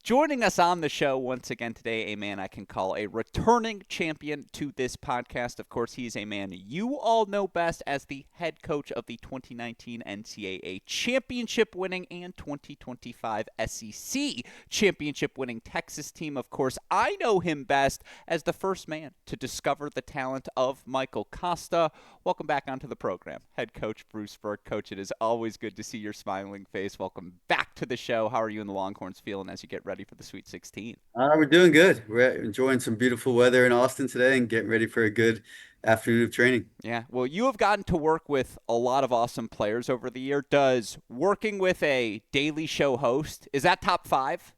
Joining us on the show once again today, a man I can call a returning champion to this podcast. Of course, he's a man you all know best as the head coach of the 2019 NCAA championship winning and 2025 SEC championship winning Texas team. Of course, I know him best as the first man to discover the talent of Michael Costa. Welcome back onto the program, head coach Bruce Berque. Coach, it is always good to see your smiling face. Welcome back to the show. How are you and the Longhorns feeling as you get ready for the Sweet 16? We're doing good. We're enjoying some beautiful weather in Austin today and getting ready for a good afternoon of training. Yeah, well, you have gotten to work with a lot of awesome players over the year. Does working with a daily show host, is that top five?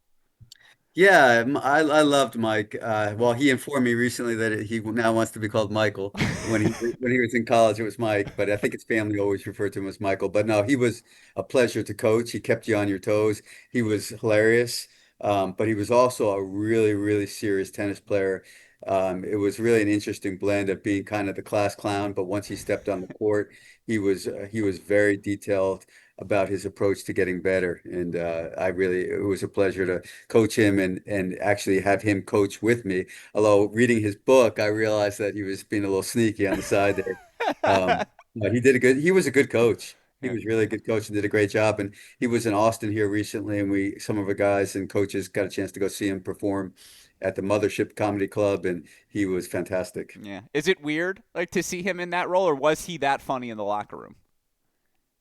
Yeah, I loved Mike. Well, he informed me recently that he now wants to be called Michael. When he was in college, it was Mike, but I think his family always referred to him as Michael. But no, he was a pleasure to coach. He kept you on your toes. He was hilarious, but he was also a really, really serious tennis player. It was really an interesting blend of being kind of the class clown, but once he stepped on the court, he was very detailed about his approach to getting better. And it was a pleasure to coach him and actually have him coach with me. Although reading his book, I realized that he was being a little sneaky on the side there. But he was a good coach. He Yeah. was really a good coach and did a great job. And he was in Austin here recently, and some of our guys and coaches got a chance to go see him perform at the Mothership Comedy Club, and he was fantastic. Yeah. Is it weird like to see him in that role, or was he that funny in the locker room?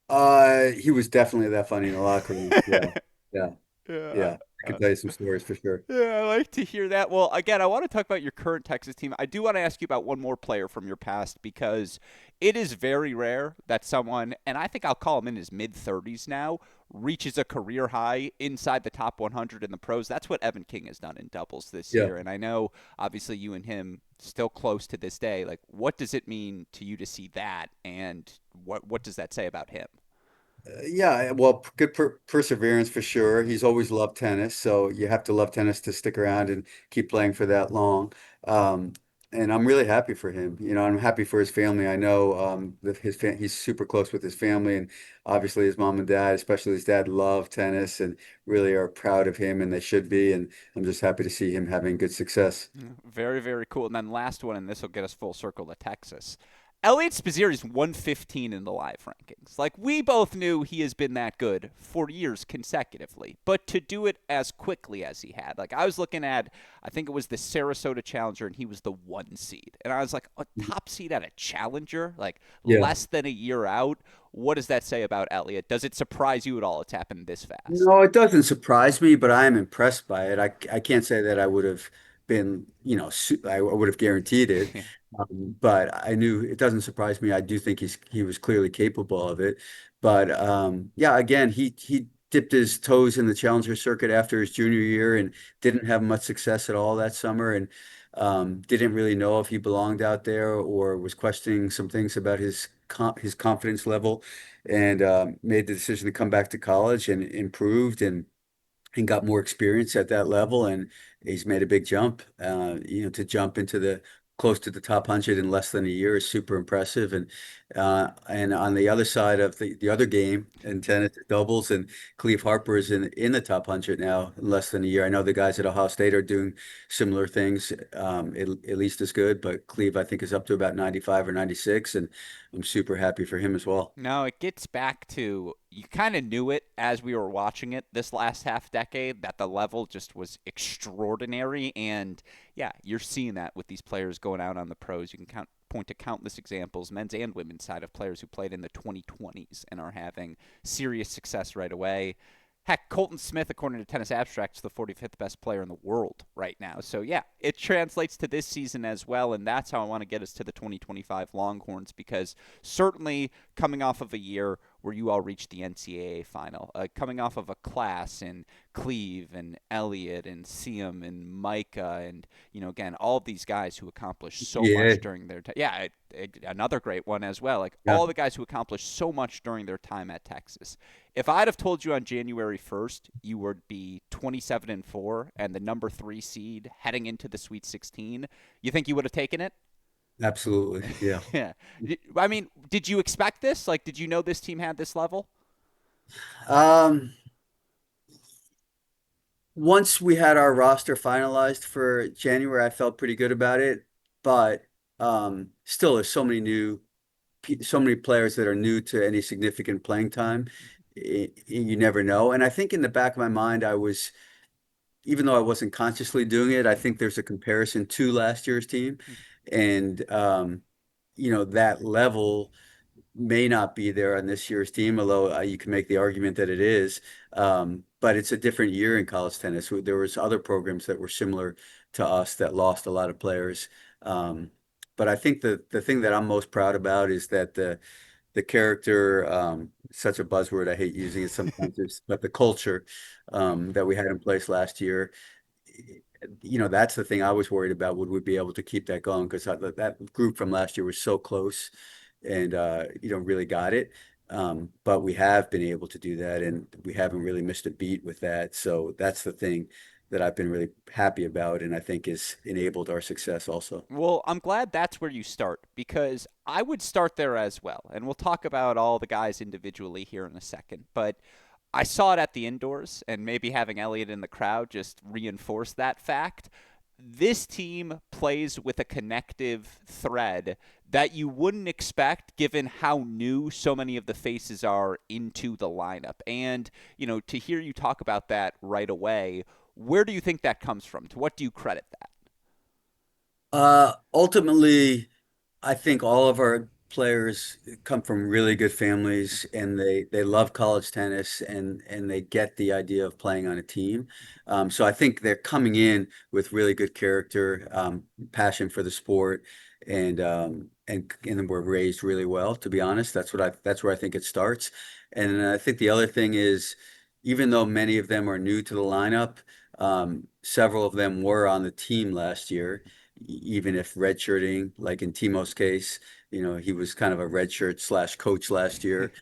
He was definitely that funny in the locker room. Yeah, yeah, Yeah. yeah. I can tell you some stories for sure. Yeah, I like to hear that. Well, again, I want to talk about your current Texas team. I do want to ask you about one more player from your past because it is very rare that someone, and I think I'll call him in his mid 30s now, reaches a career high inside the top 100 in the pros. That's what Evan King has done in doubles this Yeah. year. And I know, obviously, you and him still close to this day. Like, what does it mean to you to see that? And what does that say about him? Yeah, well, good perseverance for sure. He's always loved tennis, so you have to love tennis to stick around and keep playing for that long. Um, and I'm really happy for him. I'm happy for his family. I know that he's super close with his family, and obviously his mom and dad, especially his dad, love tennis and really are proud of him, and they should be. And I'm just happy to see him having good success. Very, very cool. And then last one, and this will get us full circle to Texas. Elliot Spizzirri's 115 in the live rankings. Like, we both knew he has been that good for years consecutively, but to do it as quickly as he had. Like, I was looking at, I think it was the Sarasota Challenger, and he was the 1 seed. And I was like, a top seed at a Challenger? Like, Yeah. less than a year out? What does that say about Elliot? Does it surprise you at all it's happened this fast? No, it doesn't surprise me, but I am impressed by it. I can't say that I would have been, I would have guaranteed it. But I knew it doesn't surprise me. I do think he was clearly capable of it. But yeah, again, he dipped his toes in the challenger circuit after his junior year and didn't have much success at all that summer and didn't really know if he belonged out there or was questioning some things about his confidence level and made the decision to come back to college and improved and got more experience at that level. And he's made a big jump. To jump into the close to the top 100 in less than a year is super impressive. And on the other side of the other game in tennis doubles, and Cleve Harper is in the top 100 now in less than a year. I know the guys at Ohio State are doing similar things, at least as good, but Cleve I think is up to about 95 or 96, and I'm super happy for him as well. No, it gets back to you kind of knew it as we were watching it this last half decade that the level just was extraordinary. And yeah, you're seeing that with these players going out on the pros. You can point to countless examples, men's and women's side, of players who played in the 2020s and are having serious success right away. Heck, Colton Smith, according to Tennis Abstract, is the 45th best player in the world right now. So, yeah, it translates to this season as well, and that's how I want to get us to the 2025 Longhorns because certainly coming off of a year where you all reached the NCAA final, coming off of a class in Cleve and Elliott and Siem and Micah and, again, all of these guys who accomplished so Yeah, much during their time. Yeah, another great one as well. Like yeah. all the guys who accomplished so much during their time at Texas. If I'd have told you on January 1st you would be 27-4 and the number 3 seed heading into the Sweet 16, you think you would have taken it? Absolutely. Yeah. Yeah. I mean, did you expect this? Like, did you know this team had this level? Um, Once we had our roster finalized for January, I felt pretty good about it, but still, there's so many players that are new to any significant playing time. You never know. And I think in the back of my mind, even though I wasn't consciously doing it, I think there's a comparison to last year's team, and that level may not be there on this year's team, although you can make the argument that it is. But it's a different year in college tennis. There was other programs that were similar to us that lost a lot of players. Um, but I think the thing that I'm most proud about is that the character, such a buzzword, I hate using it sometimes, but the culture that we had in place last year, that's the thing I was worried about. Would we be able to keep that going? Because that group from last year was so close and really got it. But we have been able to do that, and we haven't really missed a beat with that. So that's the thing that I've been really happy about, and I think has enabled our success also. Well, I'm glad that's where you start because I would start there as well. And we'll talk about all the guys individually here in a second. But I saw it at the indoors, and maybe having Elliott in the crowd just reinforced that fact. This team plays with a connective thread that you wouldn't expect given how new so many of the faces are into the lineup. And, to hear you talk about that right away, where do you think that comes from? To what do you credit that? Ultimately, I think all of our players come from really good families and they love college tennis and they get the idea of playing on a team. So I think they're coming in with really good character, passion for the sport, and were raised really well, to be honest. That's where I think it starts. And I think the other thing is, even though many of them are new to the lineup, several of them were on the team last year even if redshirting, like in Timo's case, he was kind of a redshirt slash coach last year.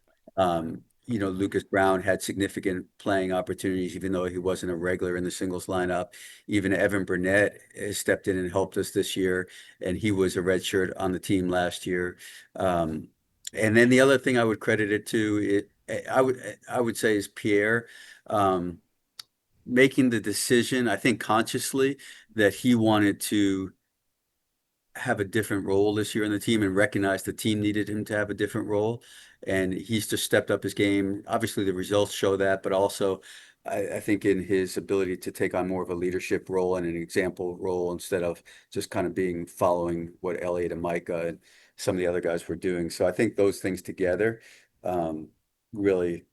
Lucas Brown had significant playing opportunities, even though he wasn't a regular in the singles lineup. Even Evan Burnett has stepped in and helped us this year, and he was a redshirt on the team last year. And then the other thing I would credit it to, I would say, is Pierre. Making the decision, I think consciously, that he wanted to have a different role this year in the team and recognize the team needed him to have a different role. And he's just stepped up his game. Obviously, the results show that, but also I think in his ability to take on more of a leadership role and an example role instead of just kind of being following what Elliot and Micah and some of the other guys were doing. So I think those things together really,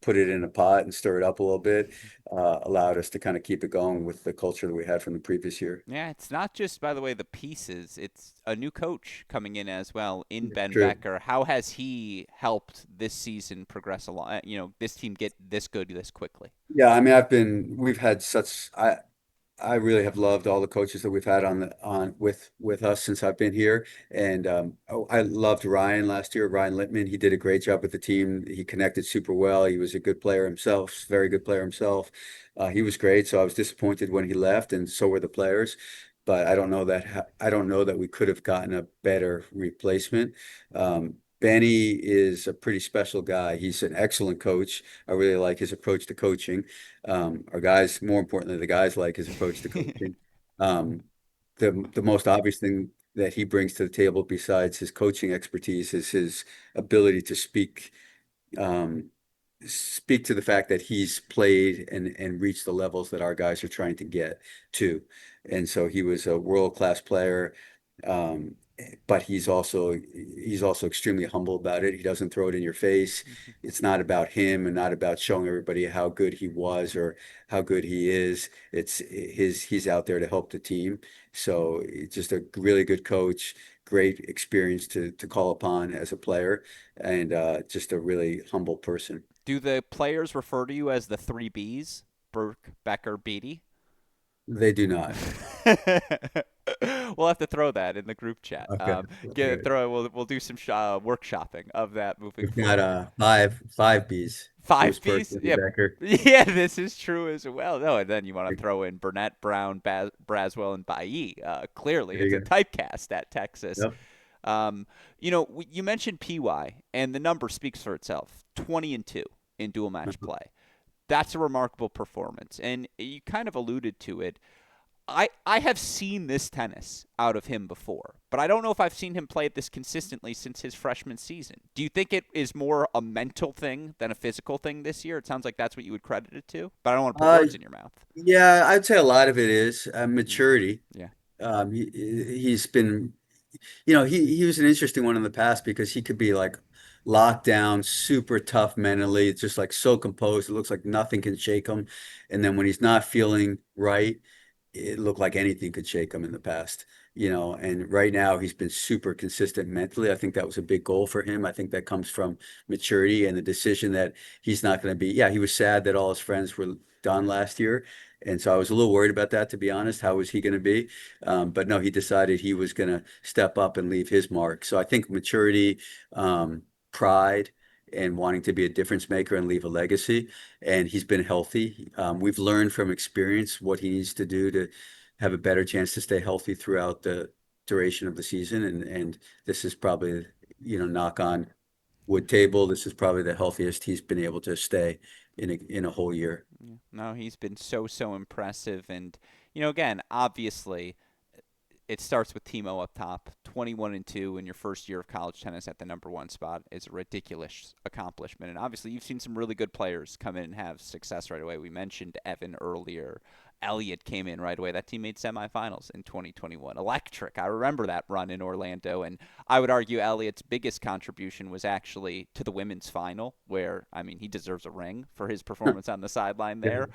put it in a pot and stir it up a little bit, allowed us to kind of keep it going with the culture that we had from the previous year. Yeah, it's not just, by the way, the pieces. It's a new coach coming in as well in Ben True. Becker. How has he helped this season progress along? This team get this good this quickly. Yeah, I mean, we've had I really have loved all the coaches that we've had on with us since I've been here. And I loved Ryan last year, Ryan Littman. He did a great job with the team. He connected super well. He was a good player himself, very good player himself. He was great. So I was disappointed when he left, and so were the players. But I don't know that we could have gotten a better replacement. Benny is a pretty special guy. He's an excellent coach. I really like his approach to coaching. Our guys, more importantly, the guys like his approach to coaching. Um, the most obvious thing that he brings to the table besides his coaching expertise is his ability to um, speak to the fact that he's played and reached the levels that our guys are trying to get to. And so he was a world-class player. Um, but he's also extremely humble about it. He doesn't throw it in your face. It's not about him and not about showing everybody how good he was or how good he is. He's out there to help the team. So it's just a really good coach, great experience to call upon as a player, and just a really humble person. Do the players refer to you as the three Bs? Burke, Becker, Beatty? They do not. We'll have to throw that in the group chat. Okay. Okay. We'll do some workshopping of that moving We've got forward. five B's. Bruce Five Berque, Bs? and Yep. Becker. Yeah, this is true as well. No, and then you want to throw in Burnett, Brown, Braswell, and Bailly. Clearly, There it's a you go. typecast at Texas. Yep. You mentioned PY, and the number speaks for itself. 20-2 in dual match play. That's a remarkable performance. And you kind of alluded to it. I have seen this tennis out of him before, but I don't know if I've seen him play it this consistently since his freshman season. Do you think it is more a mental thing than a physical thing this year? It sounds like that's what you would credit it to, but I don't want to put Uh, words in your mouth. yeah, I'd say a lot of it is Mm, maturity. yeah. He's been, he was an interesting one in the past because he could be like locked down, super tough mentally. It's just like so composed. It looks like nothing can shake him. And then when he's not feeling right, it looked like anything could shake him in the past, and right now he's been super consistent mentally. I think that was a big goal for him. I think that comes from maturity and the decision that he's not going to be, yeah, he was sad that all his friends were done last year. And so I was a little worried about that, to be honest. How was he going to be? But no, he decided he was going to step up and leave his mark. So I think maturity, pride, and wanting to be a difference maker and leave a legacy. And he's been healthy. We've learned from experience what he needs to do to have a better chance to stay healthy throughout the duration of the season. And this is probably, knock on wood table, this is probably the healthiest he's been able to stay in a whole year. Yeah. No, he's been so impressive, and again, obviously, it starts with Timo up top. 21-2 in your first year of college tennis at the number one spot is a ridiculous accomplishment. And obviously, you've seen some really good players come in and have success right away. We mentioned Evan earlier. Elliott came in right away. That team made semifinals in 2021. Electric. I remember that run in Orlando. And I would argue Elliott's biggest contribution was actually to the women's final, where, I mean, he deserves a ring for his performance on the sideline Yeah. there.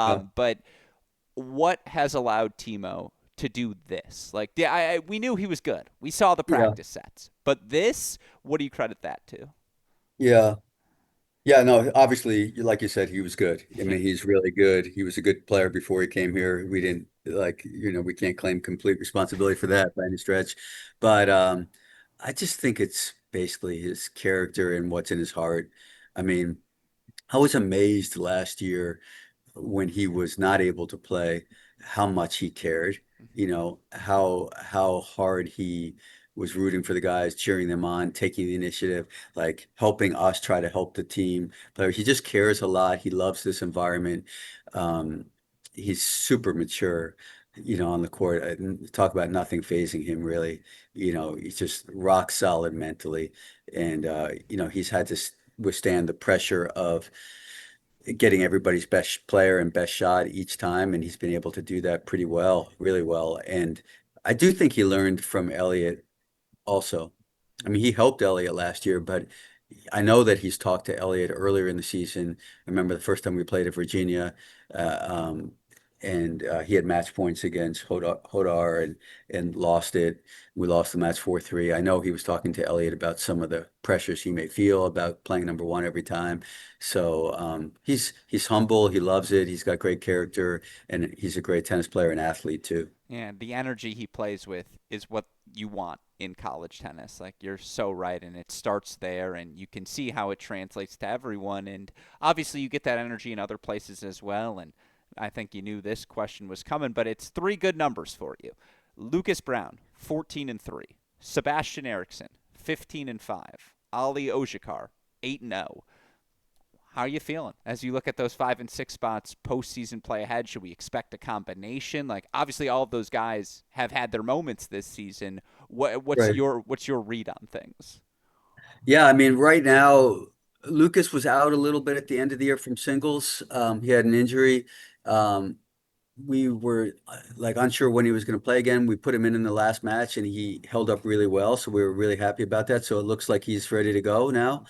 Yeah. But what has allowed Timo to do this? Like, yeah, we knew he was good. We saw the Yeah. practice sets, but this, what do you credit that to? Yeah. Yeah, no, obviously, like you said, he was good. I Yeah. mean, he's really good. He was a good player before he came here. We didn't we can't claim complete responsibility for that by any stretch. But I just think it's basically his character and what's in his heart. I mean, I was amazed last year when he was not able to play, how much he cared, how hard he was rooting for the guys, cheering them on, taking the initiative, like helping us try to help the team. But he just cares a lot. He loves this environment. Um, he's super mature, on the court. Talk about nothing phasing him really. He's just rock solid mentally. And he's had to withstand the pressure of getting everybody's best player and best shot each time, and he's been able to do that pretty well, really well. And I do think he learned from Elliott also. I mean, he helped Elliott last year, but I know that he's talked to Elliott earlier in the season. I remember the first time we played at Virginia, uh, um, and he had match points against Hodar and lost it. We lost the match 4-3. I know he was talking to Elliott about some of the pressures he may feel about playing number one every time. So he's humble. He loves it. He's got great character, and he's a great tennis player and athlete too. And the energy he plays with is what you want in college tennis. Like, you're so right, and it starts there, and you can see how it translates to everyone. And obviously, you get that energy in other places as well. And I think you knew this question was coming, but it's three good numbers for you. Lucas Brown, 14-3. Sebastian Eriksson, 15-5. Ali Ojikar, 8-0. How are you feeling as you look at those 5 and 6 spots postseason play ahead? Should we expect a combination? Like, obviously, all of those guys have had their moments this season. What's Right. your read on things? Yeah, I mean, right now, Lucas was out a little bit at the end of the year from singles. He had an injury. Um, we were like unsure when he was going to play again. We put him in the last match, and he held up really well. So we were really happy about that. So it looks like he's ready to go now.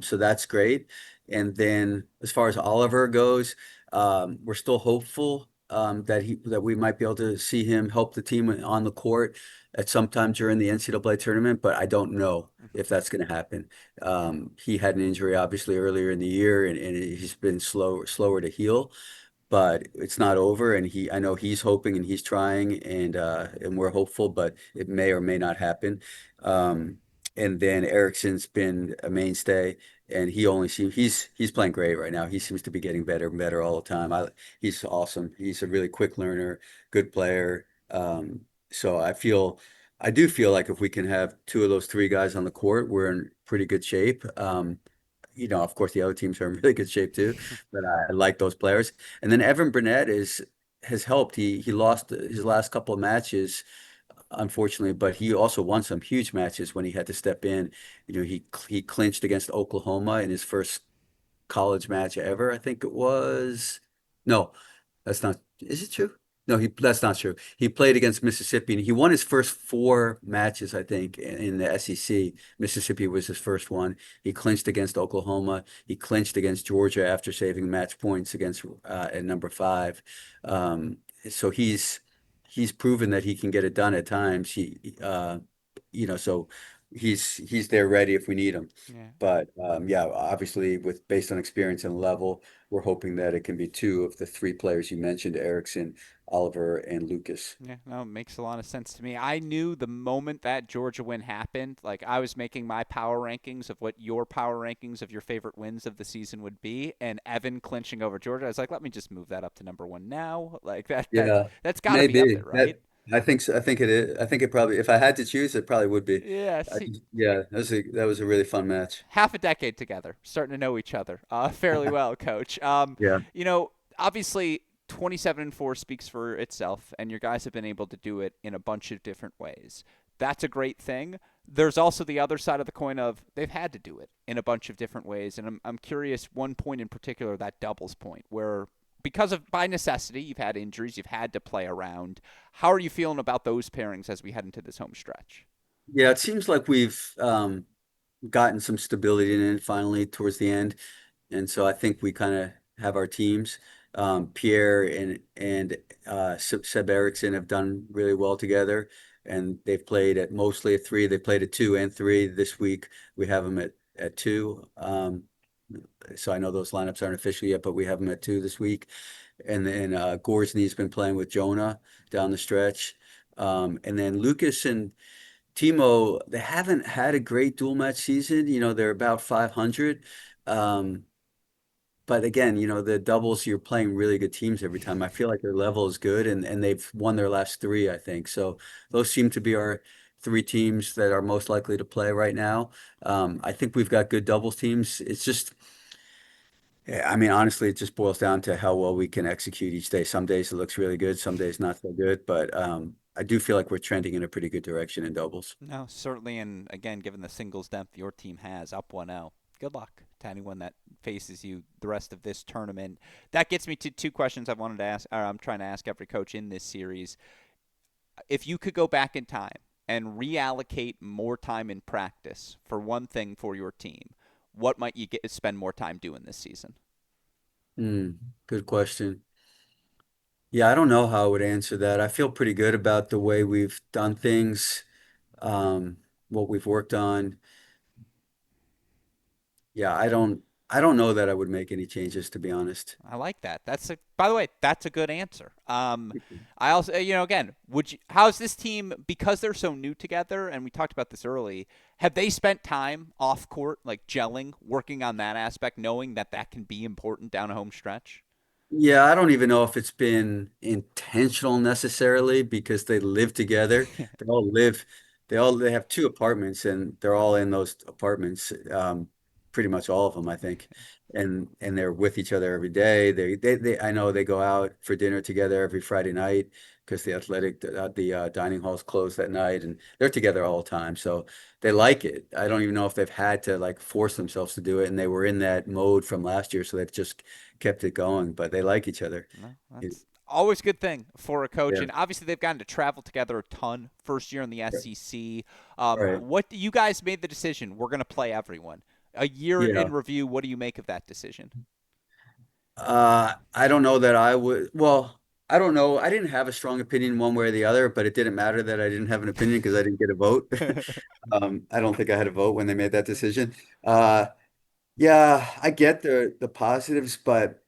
So that's great. And then as far as Oliver goes, we're still hopeful that we might be able to see him help the team on the court at some time during the NCAA tournament, but I don't know if that's going to happen. He had an injury obviously earlier in the year, and he's been slower to heal, but it's not over. And I know he's hoping and he's trying, and we're hopeful, but it may or may not happen. Um, and then Ericsson's been a mainstay, and he's playing great right now. He seems to be getting better and better all the time. He's awesome. He's a really quick learner, good player. So I do feel like if we can have two of those three guys on the court, we're in pretty good shape. of course, the other teams are in really good shape too, but I like those players. And then Evan Burnett has helped. He lost his last couple of matches, unfortunately, but he also won some huge matches when he had to step in. He clinched against Oklahoma in his first college match ever, I think it was. No, that's not, is it true? No, that's not true. He played against Mississippi and he won his first four matches, I think, in the SEC. Mississippi was his first one. He clinched against Oklahoma. He clinched against Georgia after saving match points against at number five. So he's proven that he can get it done at times. So he's there ready if we need him. Yeah. But yeah, obviously, with based on experience and level, we're hoping that it can be two of the three players you mentioned, Erickson, Oliver, and Lucas. Yeah, no, it makes a lot of sense to me. I knew the moment that Georgia win happened, like I was making my power rankings of what your power rankings of your favorite wins of the season would be, and Evan clinching over Georgia. I was like, let me just move that up to number one now. Like Yeah, that's got to be up maybe there, right? that. I think so. I think it is. I think it probably. If I had to choose, it probably would be. Yeah, see, Yeah, that was a really fun match. half a decade together, starting to know each other fairly well, Coach. Yeah. Obviously, 27-4 speaks for itself, and your guys have been able to do it in a bunch of different ways. That's a great thing. There's also the other side of the coin of they've had to do it in a bunch of different ways, and I'm curious one point in particular, that doubles point, where because of by necessity you've had injuries, you've had to play around. How are you feeling about those pairings as we head into this home stretch? Yeah, it seems like we've gotten some stability in it finally towards the end. And so I think we kind of have our teams. Pierre and Seb Erickson have done really well together, and they've played at mostly at three. They played at two and three this week. We have them at two. So I know those lineups aren't official yet, but we have them at two this week. And then Gorsney's been playing with Jonah down the stretch. And then Lucas and Timo, they haven't had a great dual match season. They're about 500. Um, but again, the doubles, you're playing really good teams every time. I feel like their level is good and they've won their last three, I think. So those seem to be our three teams that are most likely to play right now. I think we've got good doubles teams. It's just, yeah, I mean, honestly, it just boils down to how well we can execute each day. Some days it looks really good, some days not so good, but I do feel like we're trending in a pretty good direction in doubles. No, certainly. And again, given the singles depth your team has, up 1-0. Good luck to anyone that faces you the rest of this tournament. That gets me to two questions I wanted to ask, or I'm trying to ask every coach in this series. If you could go back in time and reallocate more time in practice for one thing for your team, what might you spend more time doing this season? Good question. Yeah, I don't know how I would answer that. I feel pretty good about the way we've done things, um, what we've worked on. Yeah, I don't know that I would make any changes, to be honest. I like that. By the way, that's a good answer. I also, again, how's this team, because they're so new together, and we talked about this early, have they spent time off court, like gelling, working on that aspect, knowing that that can be important down a home stretch? Yeah, I don't even know if it's been intentional necessarily because they live together. They all live, they have two apartments and they're all in those apartments, pretty much all of them, I think. And they're with each other every day. I know they go out for dinner together every Friday night because the dining hall's closed that night and they're together all the time. So they like it. I don't even know if they've had to like force themselves to do it. And they were in that mode from last year, so they've just kept it going, but they like each other. No, It- that's always a good thing for a coach. yeah, And obviously, they've gotten to travel together a ton. First year in the right. SEC. Right. What you guys made the decision? We're going to play everyone. A year Yeah. in review. What do you make of that decision? I don't know that I would. Well, I don't know. I didn't have a strong opinion one way or the other, but it didn't matter that I didn't have an opinion because I didn't get a vote. I don't think I had a vote when they made that decision. Yeah, I get the positives, but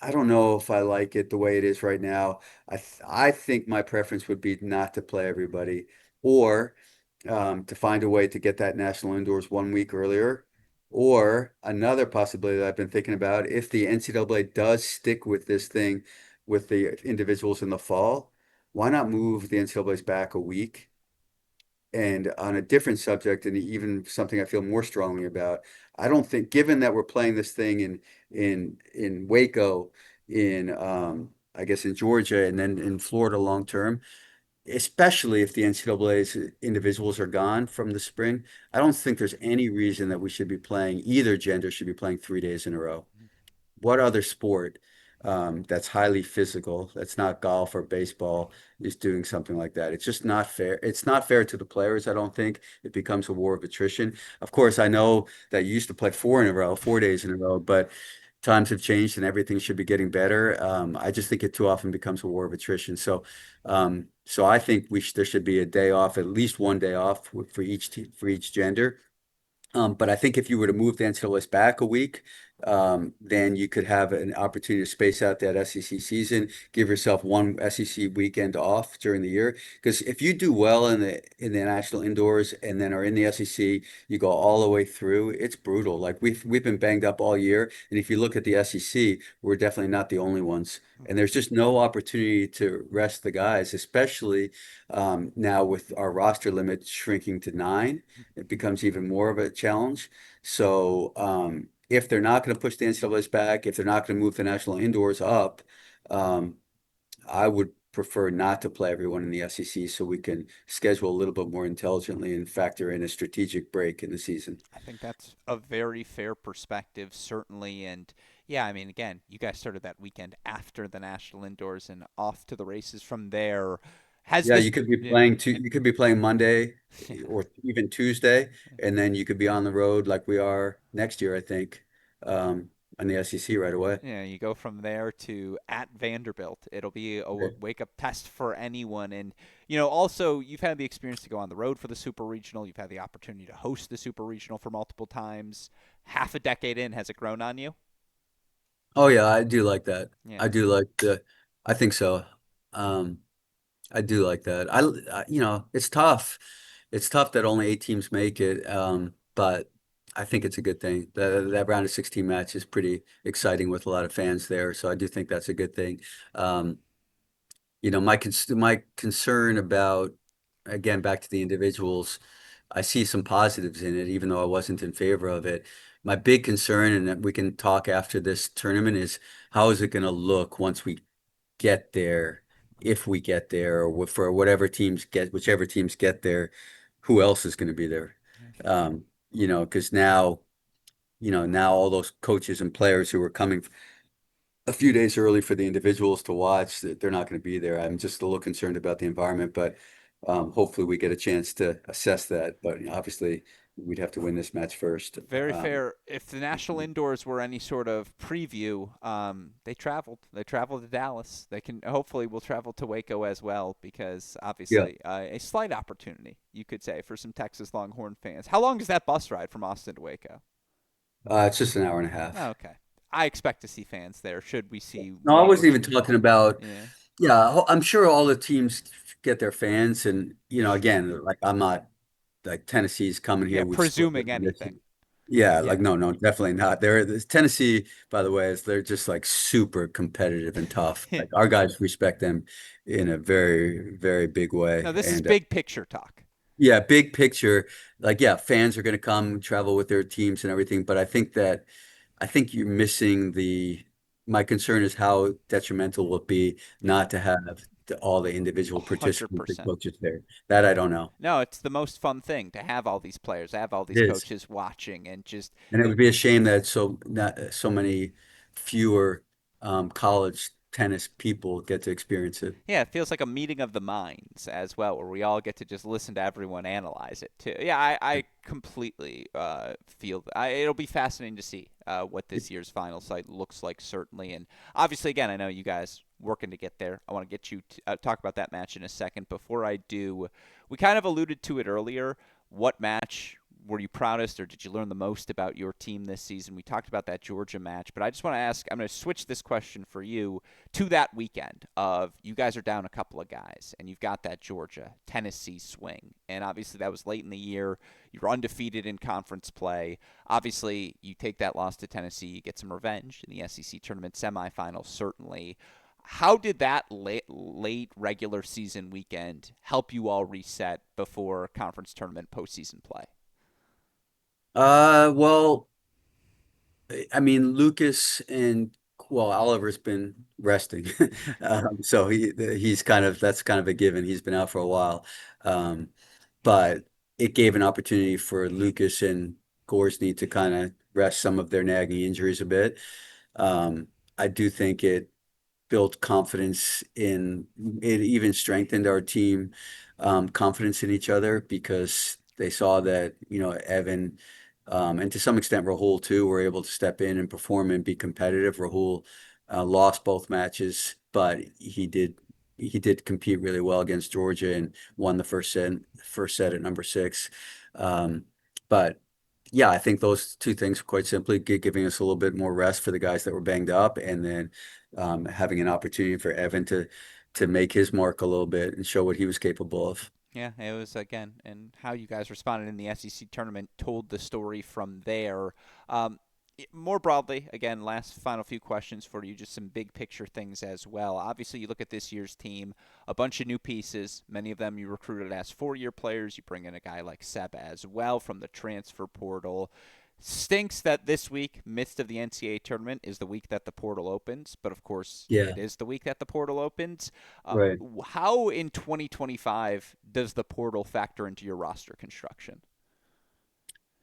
I don't know if I like it the way it is right now. I think my preference would be not to play everybody or to find a way to get that national indoors 1 week earlier. Or another possibility that I've been thinking about, if the NCAA does stick with this thing with the individuals in the fall, why not move the NCAA's back a week? And on a different subject, and even something I feel more strongly about, I don't think, given that we're playing this thing in Waco, in I guess in Georgia, and then in Florida long term, especially if the NCAA's individuals are gone from the spring, I don't think there's any reason that we should be playing, either gender should be playing 3 days in a row. What other sport that's highly physical, that's not golf or baseball, is doing something like that? It's just not fair. It's not fair to the players, I don't think. It becomes a war of attrition. Of course, I know that you used to play 4 in a row, 4 days in a row, but times have changed and everything should be getting better. I just think it too often becomes a war of attrition. So I think there should be a day off, at least one day off for each gender. But I think if you were to move the NCAA's back a week, then you could have an opportunity to space out that SEC season, give yourself one SEC weekend off during the year. Because if you do well in the national indoors and then are in the SEC, you go all the way through. It's brutal. Like we've been banged up all year, and if you look at the SEC, we're definitely not the only ones. And there's just no opportunity to rest the guys, especially now with our roster limit shrinking to 9. It becomes even more of a challenge. So if they're not going to push the NCAA's back, if they're not going to move the national indoors up, um, I would prefer not to play everyone in the SEC so we can schedule a little bit more intelligently and factor in a strategic break in the season. I think that's a very fair perspective, certainly. And yeah, I mean, again, you guys started that weekend after the national indoors and off to the races from there. Has Yeah, this, you could be yeah, playing you could be playing Monday yeah, or even Tuesday, and then you could be on the road like we are next year, I think, on the SEC right away. yeah, you go from there to at Vanderbilt. It'll be a Yeah. wake up test for anyone. And, you know, also, you've had the experience to go on the road for the Super Regional. You've had the opportunity to host the Super Regional for multiple times. Half a decade in, has it grown on you? Oh yeah, I do like that. Yeah. I do like the, I think so. Um, I do like that. It's tough. It's tough that only 8 teams make it. But I think it's a good thing. That round of 16 match is pretty exciting with a lot of fans there. So I do think that's a good thing. Um, my concern about, again, back to the individuals, I see some positives in it, even though I wasn't in favor of it. My big concern, and that we can talk after this tournament, is how is it going to look once we get there, if we get there, or for whichever teams get there, who else is going to be there? Because now all those coaches and players who were coming a few days early for the individuals to watch, that they're not going to be there. I'm just a little concerned about the environment, but hopefully we get a chance to assess that. But obviously, we'd have to win this match first. Very fair. If the national indoors were any sort of preview, they traveled. They traveled to Dallas. They can hopefully will travel to Waco as well because Yeah, obviously a slight opportunity you could say for some Texas Longhorn fans. How long is that bus ride from Austin to Waco? it's just an hour and a Oh, half. okay. I expect to see fans there. Should we see No, I one or wasn't even two? talking about. Yeah. Yeah, I'm sure all the teams get their fans, and Sure. again, like I'm not like Tennessee's coming Yeah. here. We've split the Presuming anything. tradition. Yeah, like Yeah. no, definitely not. Tennessee, by the way, they're just like super competitive and tough. Like our guys respect them in a very, very big No, way. this is And big picture talk. yeah, big picture, like yeah, fans are going to come travel with their teams and everything. But I think you're missing the. My concern is how detrimental will it be Yeah. not to have all the individual hundred participants and percent. coaches there. That I don't know. No, it's the most fun thing to have all these players, have all these It is. coaches watching, and just And it would be a shame that so many fewer college tennis people get to experience it. yeah, it feels like a meeting of the minds as well, where we all get to just listen to everyone analyze it too. Yeah, I completely feel that. It'll be fascinating to see what this year's final site looks like, certainly, and obviously, again, I know you guys working to get there. I want to get you to talk about that match in a second. Before I do, we kind of alluded to it earlier. What match were you proudest or did you learn the most about your team this season? We talked about that Georgia match, but I just want to ask, I'm going to switch this question for you to that weekend of you guys are down a couple of guys and you've got that Georgia Tennessee swing. And obviously that was late in the year. You're undefeated in conference play. Obviously, you take that loss to Tennessee, you get some revenge in the SEC tournament semifinals, certainly. How did that late regular season weekend help you all reset before conference tournament postseason play? Well, I mean, Lucas and well, Oliver's been resting, so he's kind of that's kind of a given. He's been out for a while, um, but it gave an opportunity for Lucas and Gorsney to kind of rest some of their nagging injuries a bit. Um, I do think it built confidence in it, even strengthened our team confidence in each other because they saw that, Evan and to some extent Rahul too were able to step in and perform and be competitive. Rahul lost both matches, but he did compete really well against Georgia and won the first set at number six. Um, but yeah, I think those two things quite simply giving us a little bit more rest for the guys that were banged up, and then having an opportunity for Evan to make his mark a little bit and show what he was capable of. Yeah, it was again, and how you guys responded in the SEC tournament told the story from there. Um, more broadly, again, last final few questions for you, just some big picture things as well. Obviously, you look at this year's team, a bunch of new pieces. Many of them you recruited as 4-year players. You bring in a guy like Seb as well from the transfer portal. Stinks that this week, midst of the NCAA tournament, is the week that the portal opens. But of course, Yeah, it is the week that the portal opens. right. How in 2025 does the portal factor into your roster construction?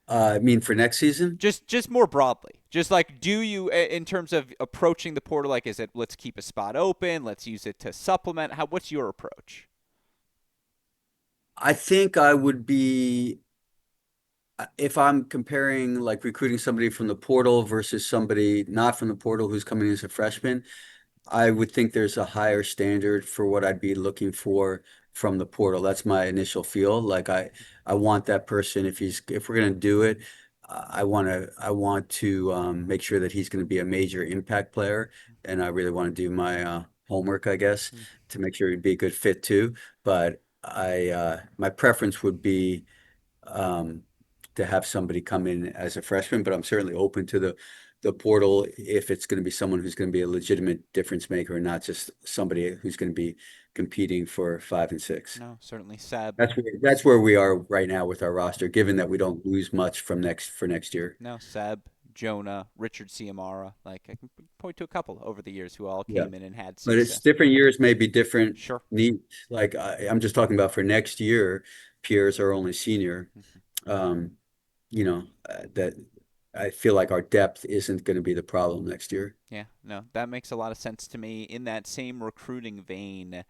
I mean, for next season, Just more broadly, just like do you in terms of approaching the portal, like is it let's keep a spot open, let's use it to supplement? How what's your approach? I think I would be if I'm comparing like recruiting somebody from the portal versus somebody not from the portal who's coming in as a freshman. I would think there's a higher standard for what I'd be looking for from the portal. That's my initial feel. Like I want that person if we're gonna do it, I want to make sure that he's gonna be a major impact player, and I really want to do my homework, I guess, to make sure he'd be a good fit too. But my preference would be um, to have somebody come in as a freshman, but I'm certainly open to the portal if it's going to be someone who's going to be a legitimate difference maker and not just somebody who's going to be competing for five and six. No, certainly Seb. That's where we are right now with our roster, given that we don't lose much for next year. No, Seb, Jonah, Richard Ciamara. Like I can point to a couple over the years who all Yeah. came in and had But it's success. different years, maybe different Sure. needs. Like I'm just talking about for next year, Pierre's our only senior. Mhm. Um, that I feel like our depth isn't going to be the problem next year. Yeah, no, that makes a lot of sense to me. In that same recruiting vein,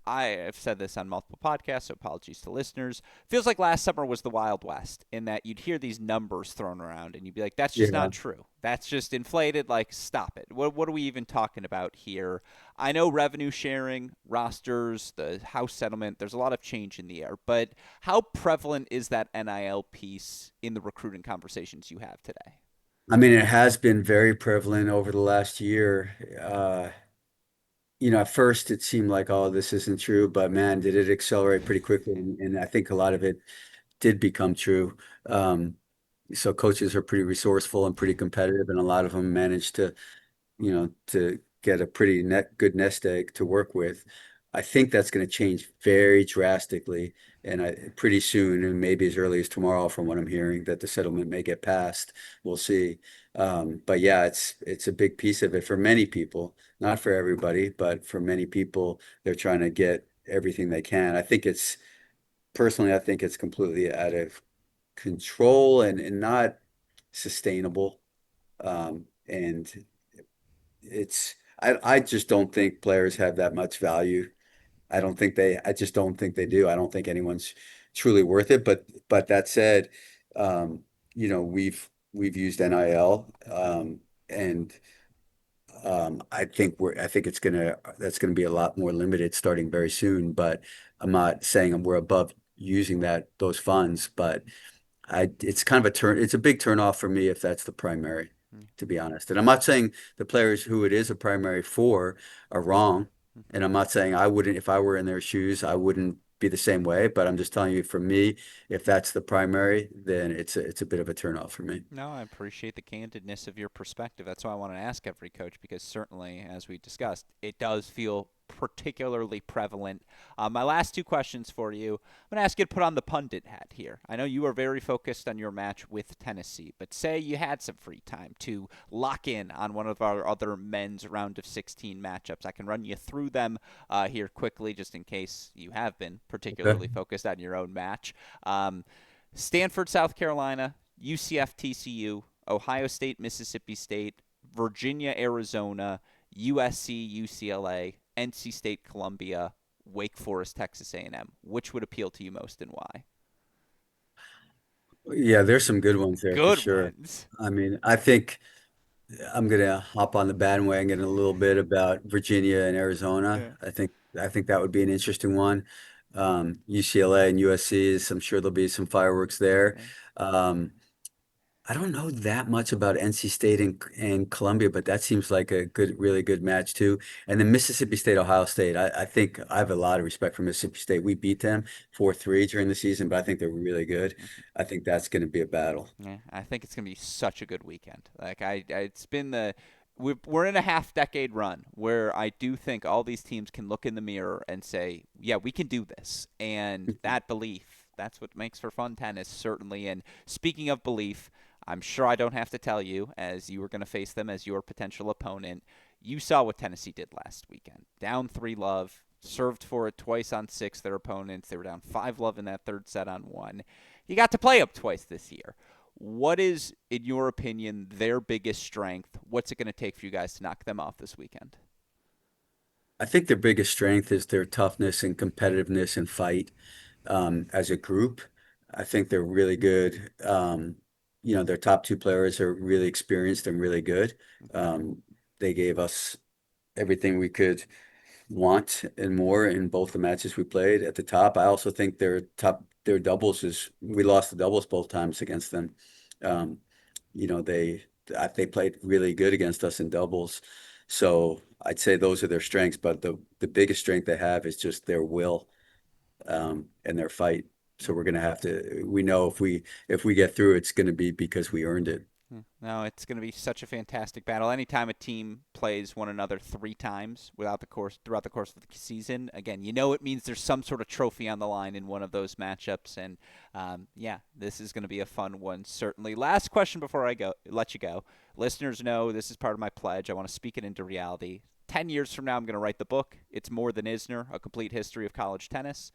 I have said this on multiple podcasts, so apologies to listeners. Feels like last summer was the Wild West in that you'd hear these numbers thrown around and you'd be like, that's just Yeah. not true. That's just inflated. Like, stop it. What are we even talking about here? I know revenue sharing, rosters, the house settlement, there's a lot of change in the air, but how prevalent is that NIL piece in the recruiting conversations you have today? I mean, it has been very prevalent over the last year. At first it seemed like, oh, this isn't true, but man, did it accelerate pretty quickly. And I think a lot of it did become true. Um, so coaches are pretty resourceful and pretty competitive, and a lot of them managed to get a pretty good nest egg to work with. I think that's going to change very drastically, and pretty soon, and maybe as early as tomorrow, from what I'm hearing, that the settlement may get passed. We'll see. But yeah, it's a big piece of it for many people, not for everybody, but for many people, they're trying to get everything they can. I think it's completely out of control and not sustainable. And I just don't think players have that much value. I just don't think they do. I don't think anyone's truly worth it. But that said, um, we've used NIL, and I think that's gonna be a lot more limited starting very soon. But I'm not saying we're above using those funds, but it's kind of it's a big turn off for me if that's the primary, to be honest. And I'm not saying the players who it is a primary for are wrong. And I'm not saying I wouldn't, if I were in their shoes, I wouldn't be the same way. But I'm just telling you, for me, if that's the primary, then it's a bit of a turnoff for me. No, I appreciate the candidness of your perspective. That's why I want to ask every coach because certainly, as we discussed, it does feel particularly prevalent. My last two questions for you. I'm going to ask you to put on the pundit hat here. I know you are very focused on your match with Tennessee, but say you had some free time to lock in on one of our other men's round of 16 matchups. I can run you through them here quickly just in case you have been Okay. particularly focused on your own match. Stanford, South Carolina, UCF, TCU, Ohio State, Mississippi State, Virginia, Arizona, USC, UCLA, NC State, Columbia, Wake Forest, Texas A&M. Which would appeal to you most and why? Yeah, there's some good ones there for Good sure. ones. I mean, I think I'm gonna hop on the bandwagon a little bit about Virginia and Arizona. Yeah. I think that would be an interesting one. UCLA and USC is, I'm sure there'll be some fireworks there. Yeah. Um, I don't know that much about NC State and Columbia, but that seems like a good, really good match too. And then Mississippi State, Ohio State. I think I have a lot of respect for Mississippi State. We beat them 4-3 during the season, but I think they're really good. Mhm. I think that's going to be a battle. Yeah, I think it's gonna be such a good weekend. It's been we're in a half decade run where I do think all these teams can look in the mirror and say, yeah, we can do this, and that belief, that's what makes for fun tennis, certainly. And speaking of belief, I'm sure I don't have to tell you, as you were going to face them as your potential opponent. You saw what Tennessee did last weekend. Down 3-love, served for it twice on six, their opponents. They were down 5-love in that third set on one. You got to play up twice this year. What is, in your opinion, their biggest strength? What's it going to take for you guys to knock them off this weekend? I think their biggest strength is their toughness and competitiveness and fight as a group. I think they're really good. Their top two players are really experienced and really good. Um, they gave us everything we could want and more in both the matches we played at the top. I also think their doubles is we lost the doubles both times against them. Um, they played really good against us in doubles. So I'd say those are their strengths, but the biggest strength they have is just their will and their fight. So we're gonna have to we know if we get through, it's gonna be because we earned it. No, it's going to be such a fantastic battle. Anytime a team plays one another three times throughout the course of the season, again, you know it means there's some sort of trophy on the line in one of those matchups. And yeah, this is going to be a fun one, certainly. Last question before I let you go. Listeners know this is part of my pledge. I want to speak it into reality. 10 years from now, I'm going to write the book. It's More Than Isner, A Complete History of College Tennis.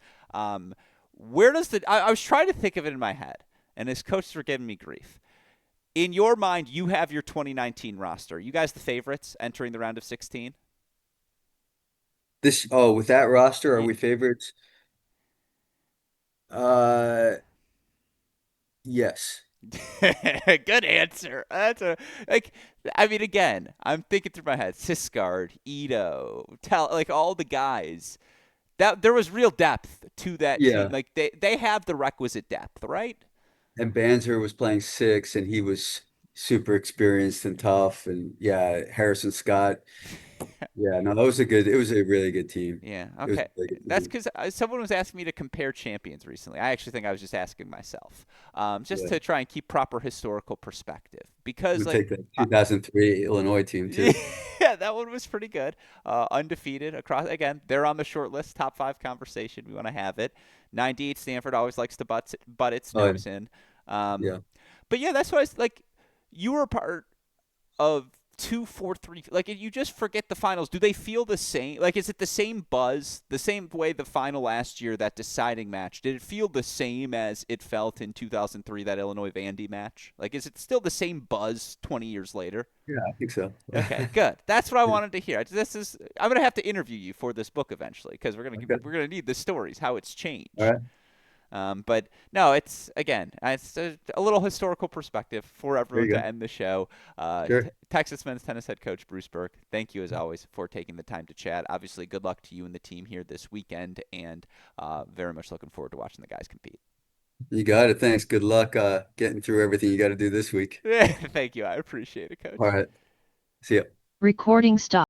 Where does I was trying to think of it in my head, and his coaches were giving me grief. In your mind, you have your 2019 roster. You guys the favorites entering the round of 16? With that roster, are Yeah. we favorites? Uh, yes. Good answer. That's a like. I mean, again, I'm thinking through my head. Siskard, Ito, like all the guys. That there was real depth to that team. Yeah. Like they have the requisite depth, right? And Banzer was playing six, and he was super experienced and tough. And yeah, Harrison Scott. Yeah, no, that was a good. It was a really good team. Yeah. It was a Okay. really good That's team. because someone was asking me to compare champions recently. I actually think I was just asking myself, just Yeah, to try and keep proper historical perspective. Because we'll like, take that 2003 Illinois team too. yeah, that one was pretty good. Undefeated across. Again, they're on the short list, top five conversation. We want to have it. 98 Stanford always likes to butt its Oh nose in. yeah, But yeah, that's why it's like you were a part of 2-4-3, like you just forget the finals. Do they feel the same? Like, is it the same buzz, the same way the final last year, that deciding match, did it feel the same as it felt in 2003, that Illinois Vandy match? Like, is it still the same buzz 20 years later? yeah, I think so. Okay, good. That's what I wanted to hear. I'm gonna have to interview you for this book eventually, because Okay, we're gonna need the stories, how it's all changed. right, But no, it's again, it's a little historical perspective for there everyone you to go. end the show. Sure, Texas men's tennis head coach Bruce Berque, thank you as always for taking the time to chat. Obviously, good luck to you and the team here this weekend, and very much looking forward to watching the guys compete. you got it. Thanks. Good luck getting through everything you got to do this week. Thank you, I appreciate it, All coach. right, see ya. Recording stop.